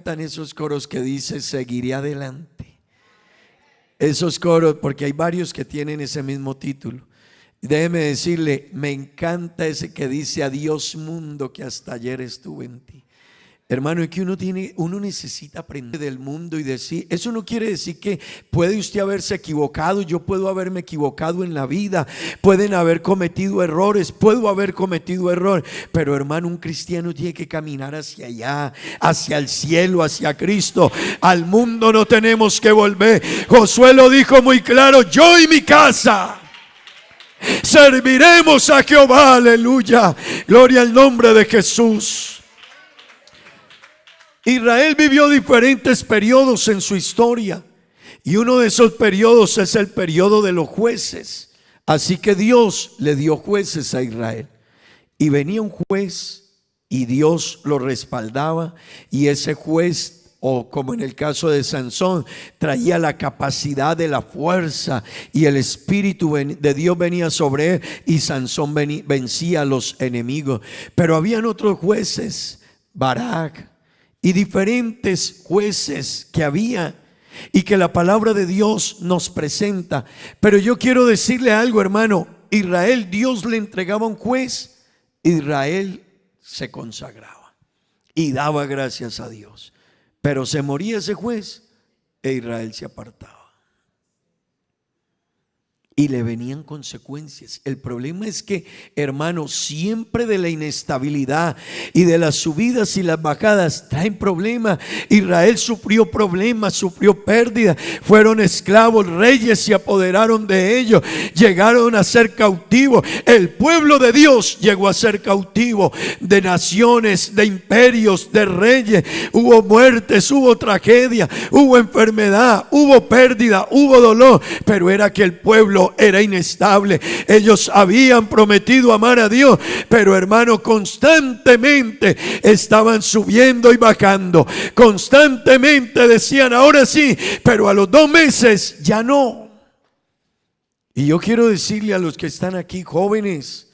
Están esos coros que dice seguiré adelante. Esos coros, porque hay varios que tienen ese mismo título. Déjeme decirle, me encanta ese que dice adiós mundo que hasta ayer estuve en ti. Hermano, es que uno necesita aprender del mundo y decir, eso no quiere decir que puede usted haberse equivocado, yo puedo haberme equivocado en la vida, pueden haber cometido errores, puedo haber cometido errores, pero hermano, un cristiano tiene que caminar hacia allá, hacia el cielo, hacia Cristo. Al mundo no tenemos que volver. Josué lo dijo muy claro, yo y mi casa serviremos a Jehová, aleluya, gloria al nombre de Jesús. Israel vivió diferentes periodos en su historia y uno de esos periodos es el periodo de los jueces. Así que Dios le dio jueces a Israel y venía un juez y Dios lo respaldaba, y ese juez, o como en el caso de Sansón, traía la capacidad de la fuerza y el Espíritu de Dios venía sobre él y Sansón vencía a los enemigos. Pero habían otros jueces, Barak y diferentes jueces que había y que la palabra de Dios nos presenta. Pero yo quiero decirle algo, hermano. Israel, Dios le entregaba un juez, Israel se consagraba y daba gracias a Dios. Pero se moría ese juez e Israel se apartaba y le venían consecuencias. El problema es que, hermano, siempre de la inestabilidad y de las subidas y las bajadas traen problemas. Israel sufrió problemas, sufrió pérdidas, fueron esclavos, reyes se apoderaron de ellos, llegaron a ser cautivos. El pueblo de Dios llegó a ser cautivo de naciones, de imperios, de reyes. Hubo muertes, hubo tragedia, hubo enfermedad, hubo pérdida, hubo dolor, pero era que el pueblo era inestable. Ellos habían prometido amar a Dios, pero hermano, constantemente estaban subiendo y bajando. Constantemente decían ahora sí, pero a los 2 meses ya no. Y yo quiero decirle a los que están aquí, jóvenes,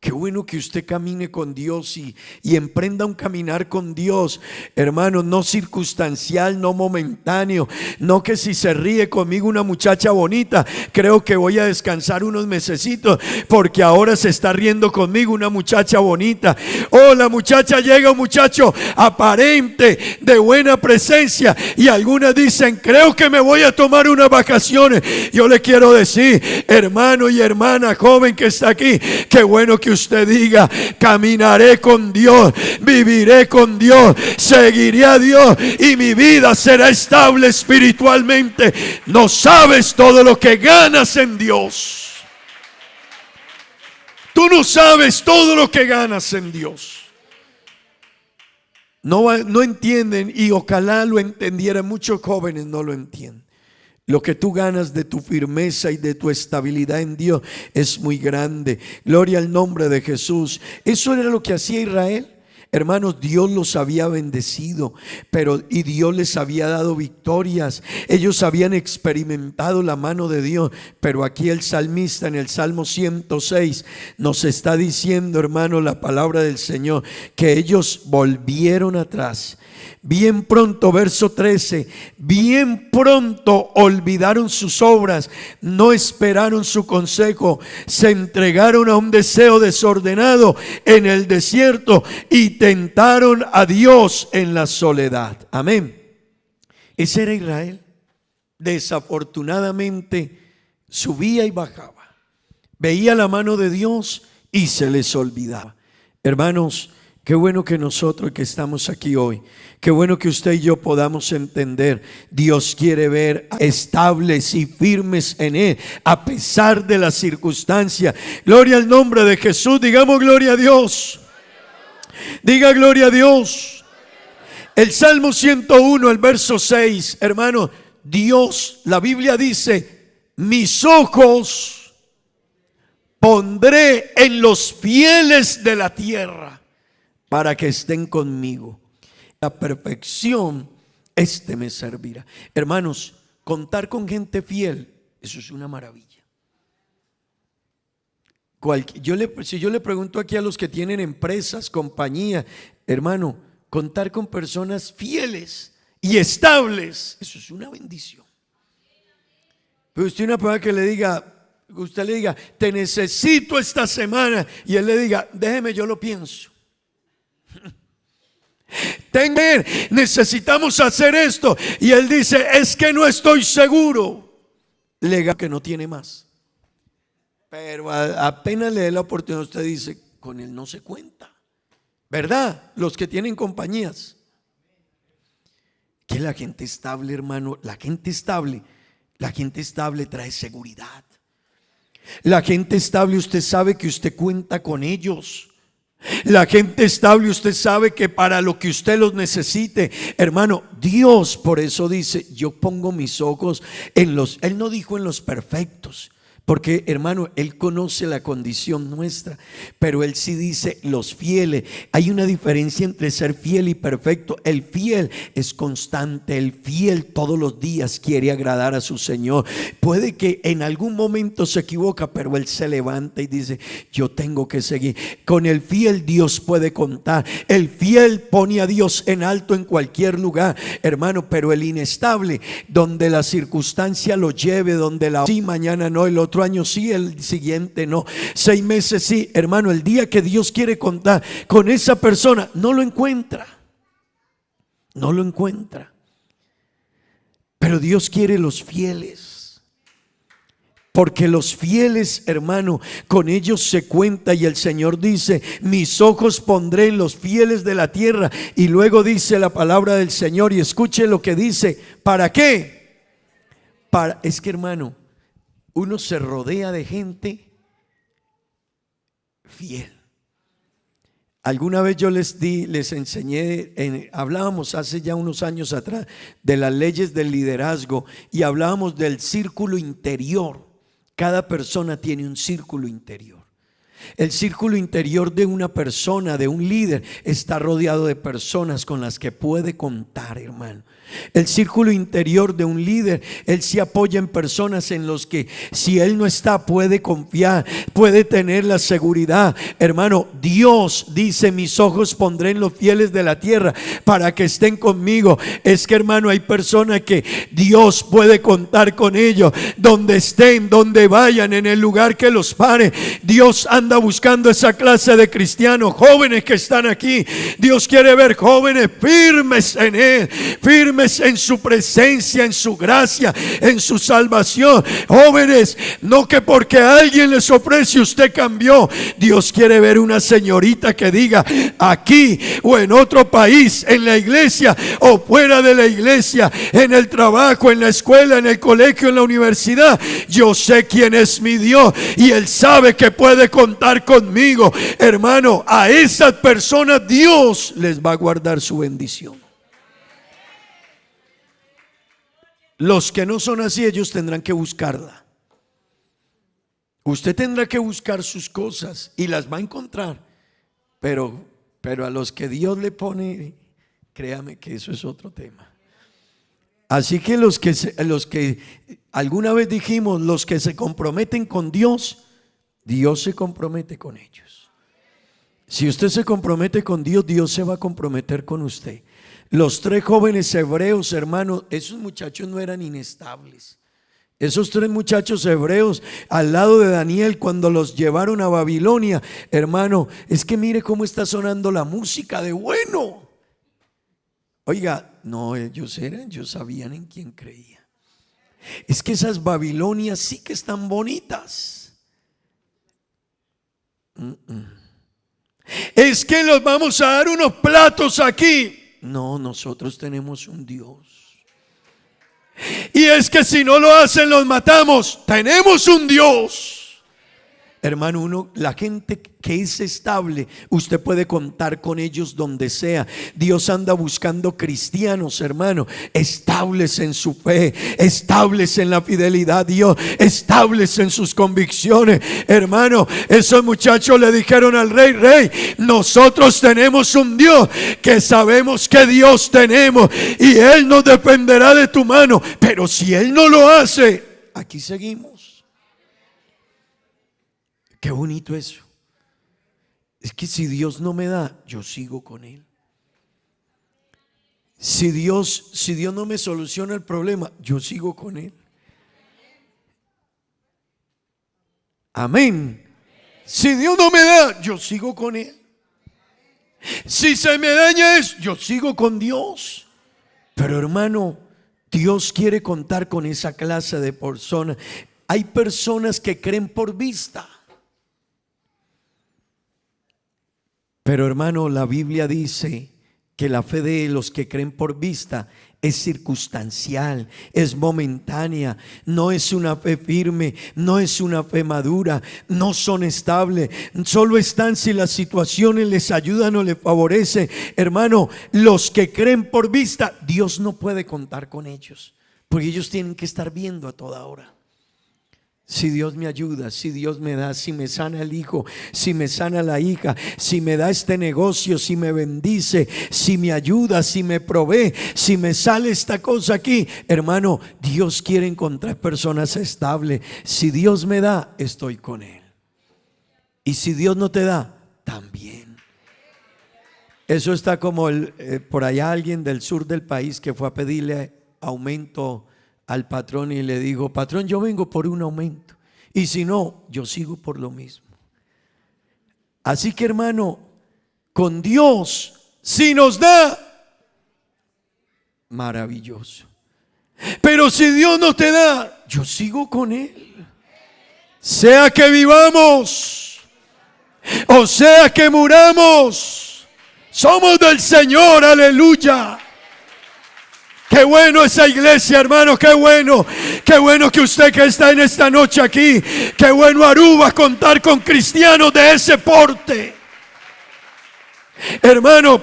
qué bueno que usted camine con Dios y emprenda un caminar con Dios, hermano, no circunstancial, no momentáneo, no que si se ríe conmigo una muchacha bonita, creo que voy a descansar unos mesecitos porque ahora se está riendo conmigo una muchacha bonita. Oh, la muchacha llega, un muchacho aparente, de buena presencia, y algunas dicen, creo que me voy a tomar unas vacaciones. Yo le quiero decir, hermano y hermana joven que está aquí, qué bueno que usted diga, caminaré con Dios, viviré con Dios, seguiré a Dios y mi vida será estable espiritualmente. No sabes todo lo que ganas en Dios. Tú no sabes todo lo que ganas en Dios. No entienden, y ojalá lo entendieran. Muchos jóvenes no lo entienden. Lo que tú ganas de tu firmeza y de tu estabilidad en Dios es muy grande. Gloria al nombre de Jesús. Eso era lo que hacía Israel. Hermanos, Dios los había bendecido, y Dios les había dado victorias. Ellos habían experimentado la mano de Dios. Pero aquí el salmista en el Salmo 106 nos está diciendo, hermano, la palabra del Señor, que ellos volvieron atrás. Bien pronto, verso 13, bien pronto olvidaron sus obras, no esperaron su consejo, se entregaron a un deseo desordenado en el desierto y tentaron a Dios en la soledad. Amén. Ese era Israel. Desafortunadamente subía y bajaba, veía la mano de Dios y se les olvidaba. Hermanos, qué bueno que nosotros que estamos aquí hoy, qué bueno que usted y yo podamos entender. Dios quiere ver estables y firmes en Él, a pesar de las circunstancias. Gloria al nombre de Jesús. Digamos gloria a Dios. Diga gloria a Dios. El Salmo 101, el verso 6, hermano, Dios, la Biblia dice, mis ojos pondré en los fieles de la tierra, para que estén conmigo. La perfección, me servirá. Hermanos, contar con gente fiel, eso es una maravilla. Si yo le pregunto aquí a los que tienen empresas, compañías, hermano, contar con personas fieles y estables, eso es una bendición. Pero usted una persona que usted le diga, te necesito esta semana, y él le diga, déjeme, yo lo pienso. Necesitamos hacer esto, y él dice, es que no estoy seguro. Legal que no tiene más. Pero apenas le dé la oportunidad, usted dice, con él no se cuenta, ¿verdad? Los que tienen compañías. Que la gente estable, hermano, la gente estable trae seguridad. La gente estable, usted sabe que usted cuenta con ellos. La gente estable, usted sabe que para lo que usted los necesite, hermano, Dios por eso dice, yo pongo mis ojos en él no dijo en los perfectos, porque hermano, Él conoce la condición nuestra, pero Él sí dice los fieles. Hay una diferencia entre ser fiel y perfecto. El fiel es constante, el fiel todos los días quiere agradar a su Señor. Puede que en algún momento se equivoca, pero Él se levanta y dice, yo tengo que seguir. Con el fiel Dios puede contar. El fiel pone a Dios en alto en cualquier lugar, hermano, pero el inestable, donde la circunstancia lo lleve, donde sí, mañana no, el otro año sí, el siguiente no, 6 meses sí, hermano, el día que Dios quiere contar con esa persona, no lo encuentra. Pero Dios quiere los fieles, porque los fieles, hermano, con ellos se cuenta. Y el Señor dice, mis ojos pondré en los fieles de la tierra. Y luego dice la palabra del Señor, y escuche lo que dice, ¿para qué? Es que, hermano, uno se rodea de gente fiel. Alguna vez yo les enseñé, hablábamos hace ya unos años atrás de las leyes del liderazgo, y hablábamos del círculo interior. Cada persona tiene un círculo interior. El círculo interior de una persona, de un líder, está rodeado de personas con las que puede contar, hermano. El círculo interior de un líder, él se apoya en personas en los que si él no está, puede confiar, puede tener la seguridad. Hermano, Dios dice, mis ojos pondré en los fieles de la tierra para que estén conmigo. Es que, hermano, hay personas que Dios puede contar con ellos, donde estén, donde vayan, en el lugar que los pare. Dios anda buscando esa clase de cristianos, jóvenes que están aquí. Dios quiere ver jóvenes firmes en Él, firmes en su presencia, en su gracia, en su salvación. Jóvenes, no que porque alguien les ofrece usted cambió. Dios quiere ver una señorita que diga, aquí o en otro país, en la iglesia o fuera de la iglesia, en el trabajo, en la escuela, en el colegio, en la universidad, yo sé quién es mi Dios y Él sabe que puede contar conmigo. Hermano, a esas personas Dios les va a guardar su bendición. Los que no son así, ellos tendrán que buscarla. Usted tendrá que buscar sus cosas y las va a encontrar. Pero a los que Dios le pone, créame que eso es otro tema. Así que los que alguna vez dijimos, los que se comprometen con Dios, Dios se compromete con ellos. Si usted se compromete con Dios, Dios se va a comprometer con usted. Los 3 jóvenes hebreos, hermano, esos muchachos no eran inestables. Esos 3 muchachos hebreos al lado de Daniel, cuando los llevaron a Babilonia, hermano, es que mire cómo está sonando la música de bueno. Oiga, no, ellos sabían en quién creían. Es que esas Babilonias sí que están bonitas. Es que los vamos a dar unos platos aquí. No, nosotros tenemos un Dios. Y es que si no lo hacen, los matamos. Tenemos un Dios. Hermano, la gente que es estable, usted puede contar con ellos donde sea. Dios anda buscando cristianos, hermano, estables en su fe, estables en la fidelidad a Dios, estables en sus convicciones. Hermano, esos muchachos le dijeron al rey: rey, nosotros tenemos un Dios, que sabemos que Dios tenemos y Él nos defenderá de tu mano, pero si Él no lo hace, aquí seguimos. Qué bonito eso. Es que si Dios no me da, yo sigo con Él. Si Dios no me soluciona el problema, yo sigo con Él. Amén. Si Dios no me da, yo sigo con Él. Si se me daña eso, yo sigo con Dios. Pero hermano, Dios quiere contar con esa clase de personas. Hay personas que creen por vista. Pero hermano, la Biblia dice que la fe de los que creen por vista es circunstancial, es momentánea, no es una fe firme, no es una fe madura, no son estables, solo están si las situaciones les ayudan o les favorece. Hermano, los que creen por vista, Dios no puede contar con ellos, porque ellos tienen que estar viendo a toda hora. Si Dios me ayuda, si Dios me da, si me sana el hijo, si me sana la hija, si me da este negocio, si me bendice, si me ayuda, si me provee, si me sale esta cosa aquí. Hermano, Dios quiere encontrar personas estables. Si Dios me da, estoy con Él. Y si Dios no te da, también. Eso está como por allá alguien del sur del país que fue a pedirle aumento al patrón y le dijo: patrón, yo vengo por un aumento, y si no, yo sigo por lo mismo. Así que hermano, con Dios, si nos da, maravilloso. Pero si Dios no te da, yo sigo con Él. Sea que vivamos o sea que muramos, somos del Señor, aleluya. Qué bueno esa iglesia, hermano, qué bueno que usted que está en esta noche aquí, qué bueno Aruba contar con cristianos de ese porte. Hermano,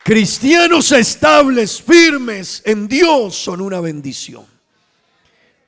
cristianos estables, firmes en Dios son una bendición.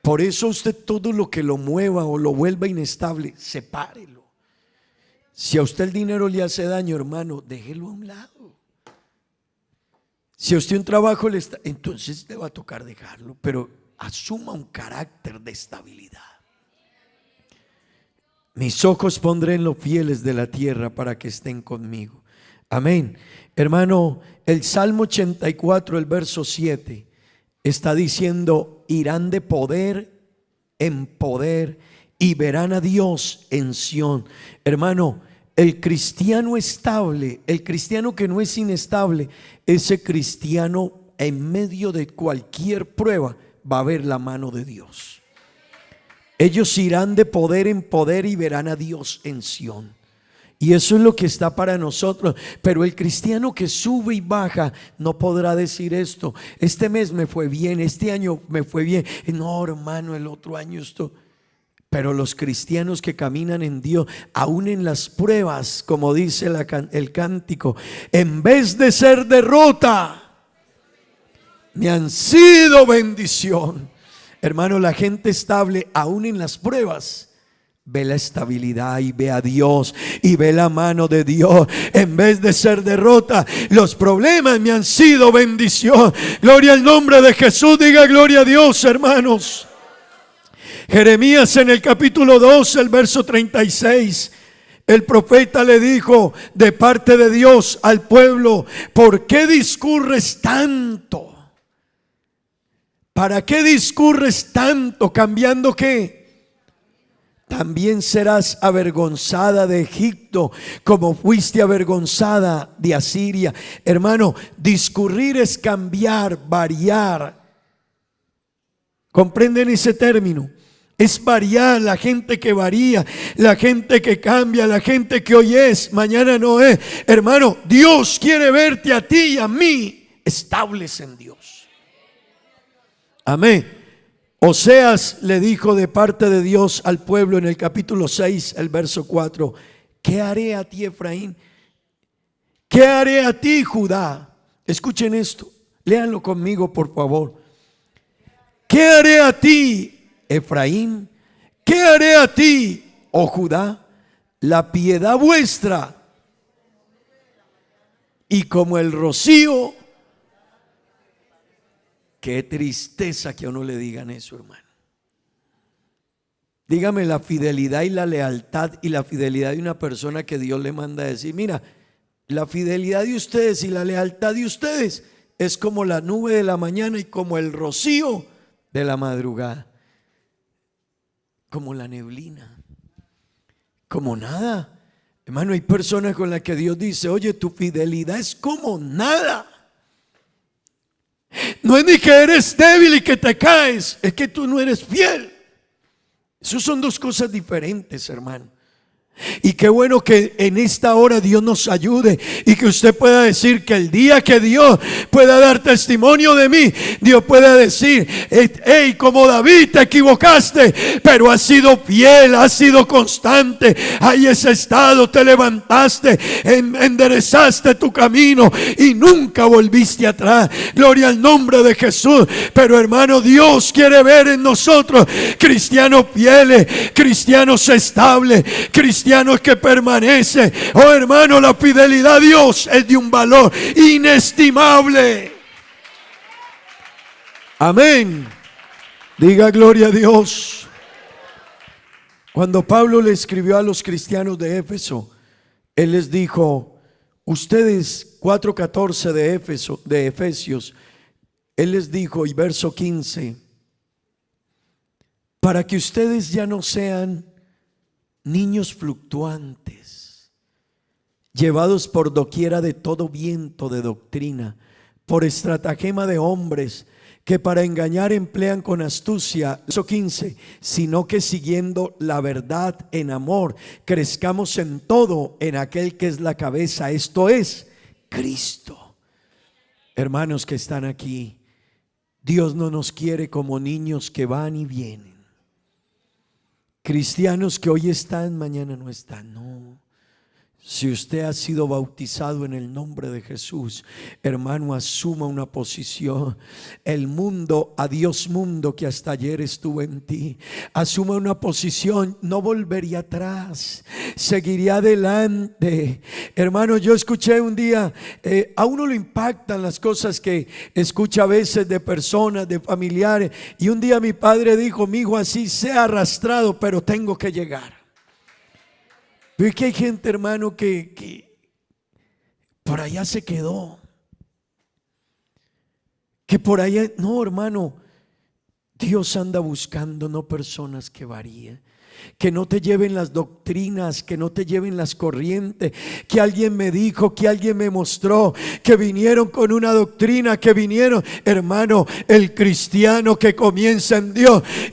Por eso usted todo lo que lo mueva o lo vuelva inestable, sepárelo. Si a usted el dinero le hace daño, hermano, déjelo a un lado. Si a usted un trabajo le está, entonces le va a tocar dejarlo, pero asuma un carácter de estabilidad. Mis ojos pondré en los fieles de la tierra para que estén conmigo. Amén. Hermano, el Salmo 84, el verso 7, está diciendo: irán de poder en poder y verán a Dios en Sión. Hermano, el cristiano estable, el cristiano que no es inestable, ese cristiano en medio de cualquier prueba va a ver la mano de Dios. Ellos irán de poder en poder y verán a Dios en Sión. Y eso es lo que está para nosotros. Pero el cristiano que sube y baja no podrá decir esto: este mes me fue bien, este año me fue bien. No, hermano, el otro año esto. Pero los cristianos que caminan en Dios, aún en las pruebas, como dice el cántico, en vez de ser derrota, me han sido bendición. Hermano, la gente estable, aún en las pruebas, ve la estabilidad y ve a Dios y ve la mano de Dios. En vez de ser derrota, los problemas me han sido bendición. Gloria al nombre de Jesús, diga gloria a Dios, hermanos. Jeremías en el capítulo 2, el verso 36, el profeta le dijo de parte de Dios al pueblo: ¿por qué discurres tanto? ¿Para qué discurres tanto? ¿Cambiando qué? También serás avergonzada de Egipto, como fuiste avergonzada de Asiria. Hermano, discurrir es cambiar, variar. ¿Comprenden ese término? Es variar, la gente que varía, la gente que cambia, la gente que hoy es, mañana no es. Hermano, Dios quiere verte a ti y a mí estables en Dios. Amén. Oseas le dijo de parte de Dios al pueblo en el capítulo 6, el verso 4: ¿qué haré a ti, Efraín? ¿Qué haré a ti, Judá? Escuchen esto, léanlo conmigo, por favor. ¿Qué haré a ti, Efraín? ¿Qué haré a ti, oh Judá? La piedad vuestra, y como el rocío. Qué tristeza que a uno le digan eso, hermano. Dígame la fidelidad y la lealtad y la fidelidad de una persona que Dios le manda a decir: mira, la fidelidad de ustedes y la lealtad de ustedes es como la nube de la mañana y como el rocío de la madrugada. Como la neblina, como nada. Hermano, hay personas con las que Dios dice: oye, tu fidelidad es como nada. No es ni que eres débil y que te caes, es que tú no eres fiel. Esas son dos cosas diferentes, hermano. Y qué bueno que en esta hora Dios nos ayude y que usted pueda decir que el día que Dios pueda dar testimonio de mí, Dios pueda decir: hey, como David, te equivocaste, pero has sido fiel, has sido constante, ahí has estado, te levantaste, enderezaste tu camino y nunca volviste atrás. Gloria al nombre de Jesús. Pero hermano, Dios quiere ver en nosotros cristianos fieles, cristianos estables, cristianos que permanece. Oh hermano, la fidelidad a Dios es de un valor inestimable. Amén. Diga gloria a Dios. Cuando Pablo le escribió a los cristianos de Éfeso, él les dijo: ustedes, 4:14 de Efesios, él les dijo, y verso 15: para que ustedes ya no sean niños fluctuantes, llevados por doquiera de todo viento de doctrina, por estratagema de hombres que para engañar emplean con astucia. Verso 15: sino que siguiendo la verdad en amor, crezcamos en todo en aquel que es la cabeza, esto es Cristo. Hermanos que están aquí, Dios no nos quiere como niños que van y vienen, cristianos que hoy están, mañana no están. No. Si usted ha sido bautizado en el nombre de Jesús, hermano, asuma una posición. El mundo, adiós mundo que hasta ayer estuvo en ti, asuma una posición. No volvería atrás, seguiría adelante. Hermano, yo escuché un día, a uno le impactan las cosas que escucha a veces de personas, de familiares. Y un día mi padre dijo: mi hijo, así sea arrastrado, pero tengo que llegar. Pero que hay gente, hermano, que por allá se quedó, que por allá, no, hermano, Dios anda buscando no personas que varíen, que no te lleven las doctrinas, que no te lleven las corrientes, que alguien me dijo, que alguien me mostró, que vinieron con una doctrina, que vinieron, hermano, el cristiano que comienza en Dios